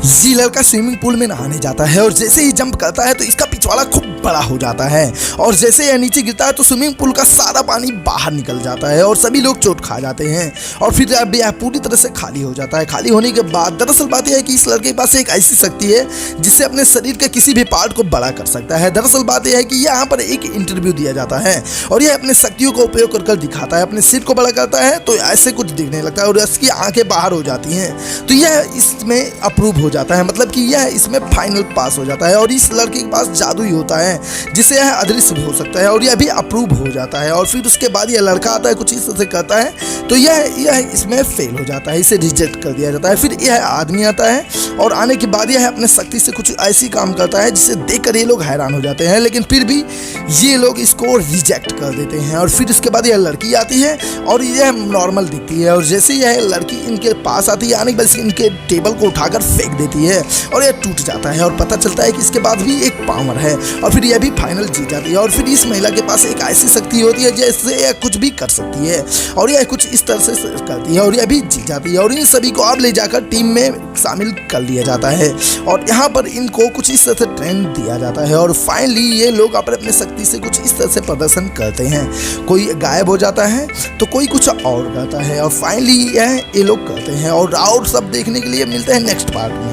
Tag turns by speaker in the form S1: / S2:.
S1: ये लड़का swimming pool में नहाने जाता है और जैसे ही जंप करता है तो इसका पिछवाड़ा खूब बड़ा हो जाता है और जैसे यह नीचे गिरता है तो स्विमिंग पूल का सारा पानी बाहर निकल जाता है और सभी लोग चोट खा जाते हैं और फिर अब यह पूरी तरह से खाली हो जाता है। खाली होने के बाद दरअसल बात यह है कि इस लड़के के पास एक ऐसी शक्ति है जिससे अपने शरीर के किसी भी पार्ट को बड़ा कर सकता है। दरअसल बात यह है कि यहाँ पर एक इंटरव्यू दिया जाता है और यह अपने शक्तियों का उपयोग कर दिखाता है। अपने सिर को बड़ा करता है तो ऐसे कुछ दिखने लगता है और इसकी आंखें बाहर हो जाती हैं तो यह इसमें अप्रूव हो जाता है, मतलब कि यह इसमें फाइनल पास हो जाता है और इस लड़के के पास जादू ही होता है जिससे यह अदृश्य भी हो सकता है और यह भी अप्रूव हो जाता है। और फिर उसके बाद यह लड़का आता है, कुछ इस तरह से करता है तो यह इसमें फेल हो जाता है, इसे रिजेक्ट कर दिया जाता है। फिर यह आदमी आता है और आने के बाद यह अपने शक्ति से कुछ ऐसी काम करता है जिसे देखकर ये लोग हैरान हो जाते हैं, लेकिन फिर भी ये लोग इसको रिजेक्ट कर देते हैं। और फिर उसके बाद यह लड़की आती है और यह नॉर्मल दिखती है और जैसे यह लड़की इनके पास आती है आने के बाद इनके टेबल को उठाकर फेंक देती है और यह टूट जाता है और पता चलता है कि इसके बाद भी एक पावर है और फिर यह भी फाइनल जीत जाती है। और फिर इस महिला के पास एक ऐसी शक्ति होती है जैसे यह कुछ भी कर सकती है और यह कुछ इस तरह से करती है और यह भी जीत जाती है और इन सभी को अब ले जाकर टीम में शामिल कर लिया जाता है और यहाँ पर इनको कुछ इस तरह से ट्रेन दिया जाता है और फाइनली ये लोग अपने शक्ति से कुछ इस तरह से प्रदर्शन करते हैं। कोई गायब हो जाता है तो कोई कुछ और करता है और फाइनली ये लोग करते हैं और सब देखने के लिए मिलते हैं नेक्स्ट पार्ट में।